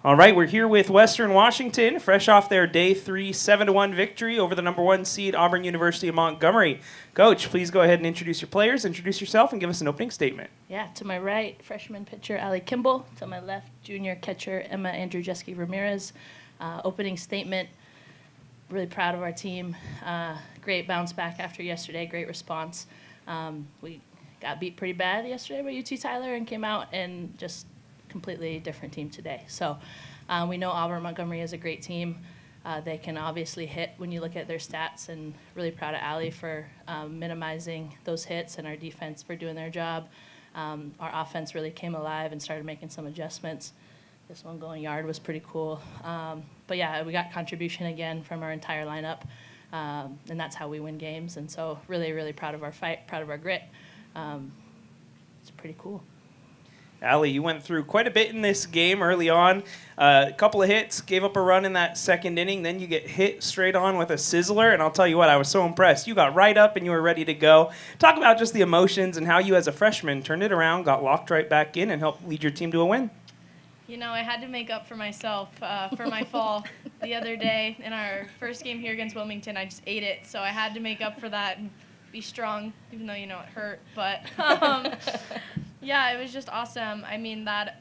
All right, we're here with Western Washington, fresh off their Day 3 7-1 victory over the number 1 seed Auburn University of Montgomery. Coach, please go ahead and introduce your players, introduce yourself, and give us an opening statement. Yeah, to my right, freshman pitcher Alli Kimball. To my left, junior catcher Emma Andrewjeski-Ramirez. Opening statement, really proud of our team. Great bounce back after yesterday, great response. We got beat pretty bad yesterday by UT Tyler and came out and just completely different team today. So we know Auburn Montgomery is a great team. They can obviously hit when you look at their stats, and really proud of Alli for minimizing those hits and our defense for doing their job. Our offense really came alive and started making some adjustments. This one going yard was pretty cool. But yeah, we got contribution again from our entire lineup, and that's how we win games. And so really, really proud of our fight, proud of our grit. It's pretty cool. Alli, you went through quite a bit in this game early on. A couple of hits, gave up a run in that second inning. Then you get hit straight on with a sizzler. And I'll tell you what, I was so impressed. You got right up and you were ready to go. Talk about just the emotions and how you as a freshman turned it around, got locked right back in, and helped lead your team to a win. You know, I had to make up for myself for my fall the other day in our first game here against Wilmington. I just ate it. So I had to make up for that and be strong, even though, you know, it hurt. But yeah, it was just awesome. I mean, that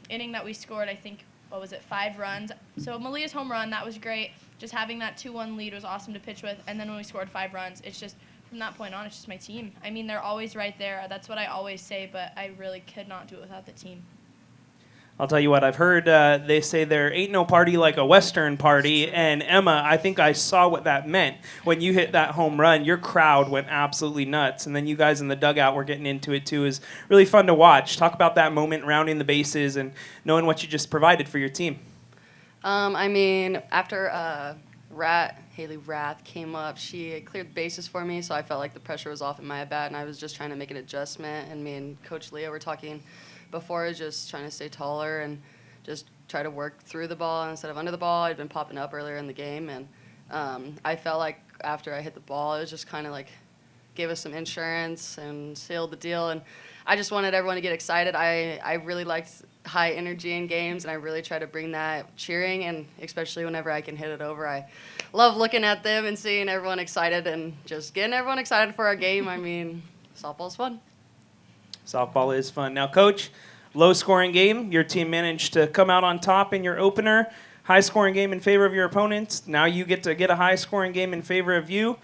inning that we scored, I think, 5 runs? So Malia's home run, that was great. Just having that 2-1 lead was awesome to pitch with. And then when we scored 5 runs, it's just, from that point on, it's just my team. I mean, they're always right there. That's what I always say, but I really could not do it without the team. I'll tell you what, I've heard they say there ain't no party like a Western party, and Emma, I think I saw what that meant. When you hit that home run, your crowd went absolutely nuts, and then you guys in the dugout were getting into it too. It was really fun to watch. Talk about that moment, rounding the bases, and knowing what you just provided for your team. I mean, after Haley Rath came up, she cleared the bases for me, so I felt like the pressure was off in my at-bat, and I was just trying to make an adjustment, and me and Coach Leah were talking before, just trying to stay taller and just try to work through the ball instead of under the ball. I'd been popping up earlier in the game, and I felt like after I hit the ball, it was just kind of like gave us some insurance and sealed the deal. And I just wanted everyone to get excited. I really liked high energy in games, and I really try to bring that cheering, and especially whenever I can hit it over. I love looking at them and seeing everyone excited and just getting everyone excited for our game. I mean, softball's fun. Softball is fun. Now, Coach, low-scoring game. Your team managed to come out on top in your opener. High-scoring game in favor of your opponents. Now you get to get a high-scoring game in favor of you.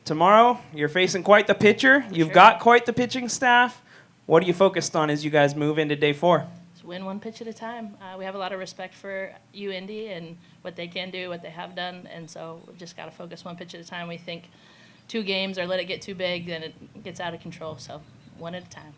Tomorrow, you're facing quite the pitcher. You've got quite the pitching staff. What are you focused on as you guys move into Day 4? Just win one pitch at a time. We have a lot of respect for Indy and what they can do, what they have done, and so we've just got to focus one pitch at a time. We think 2 games or let it get too big, then it gets out of control, so one at a time.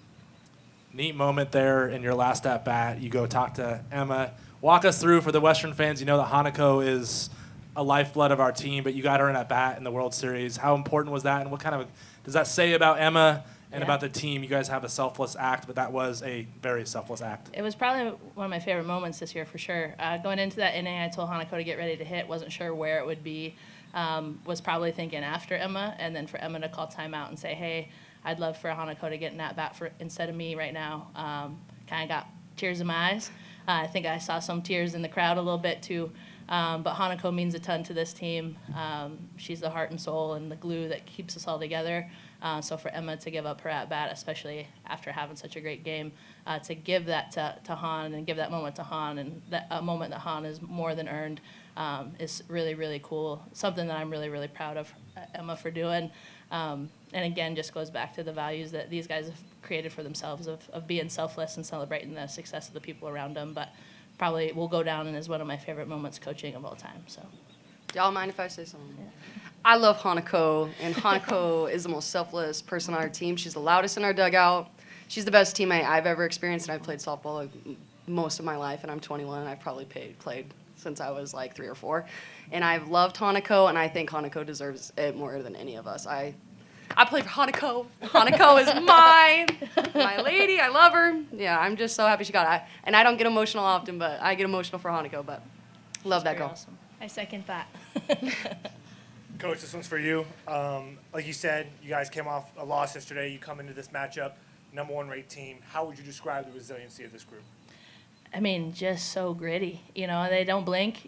Neat moment there in your last at-bat. You go talk to Emma. Walk us through, for the Western fans, you know that Hanako is a lifeblood of our team, but you got her in at-bat in the World Series. How important was that, and what kind of does that say about Emma and about the team? You guys have a selfless act, but that was a very selfless act. It was probably one of my favorite moments this year for sure. Going into that inning, I told Hanako to get ready to hit. Wasn't sure where it would be. Was probably thinking after Emma, and then for Emma to call timeout and say, hey, I'd love for Hanako to get an at-bat instead of me right now. Kind of got tears in my eyes. I think I saw some tears in the crowd a little bit too. But Hanako means a ton to this team. She's the heart and soul and the glue that keeps us all together. So for Emma to give up her at-bat, especially after having such a great game, to give that to Han and give that moment to Han, and a moment that Han is more than earned, is really, really cool. Something that I'm really, really proud of Emma for doing. And again, just goes back to the values that these guys have created for themselves of being selfless and celebrating the success of the people around them. But probably will go down as one of my favorite moments coaching of all time. So, y'all mind if I say something? Yeah. I love Hanako, and Hanako is the most selfless person on our team. She's the loudest in our dugout. She's the best teammate I've ever experienced, and I've played softball most of my life, and I'm 21, and I've probably played since I was like 3 or 4. And I've loved Hanako, and I think Hanako deserves it more than any of us. I play for Hanako. Hanako is my lady. I love her. Yeah, I'm just so happy she got it. And I don't get emotional often, but I get emotional for Hanako, but love that girl. Awesome. I second that. Coach, this one's for you. Like you said, you guys came off a loss yesterday. You come into this matchup, number 1 ranked team. How would you describe the resiliency of this group? I mean, just so gritty. They don't blink.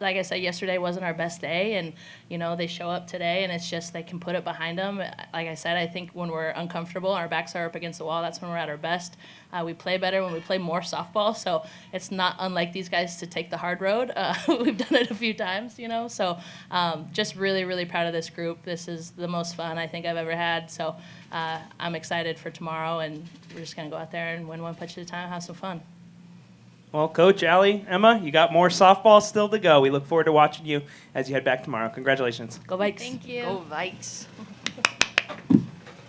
Like I said, yesterday wasn't our best day, and, they show up today, and it's just they can put it behind them. Like I said, I think when we're uncomfortable, our backs are up against the wall, that's when we're at our best. We play better when we play more softball, so it's not unlike these guys to take the hard road. We've done it a few times, so just really, really proud of this group. This is the most fun I think I've ever had, so I'm excited for tomorrow, and we're just going to go out there and win one pitch at a time and have some fun. Well, Coach, Alli, Emma, you got more softball still to go. We look forward to watching you as you head back tomorrow. Congratulations. Go Vikes. Thank you. Go Vikes.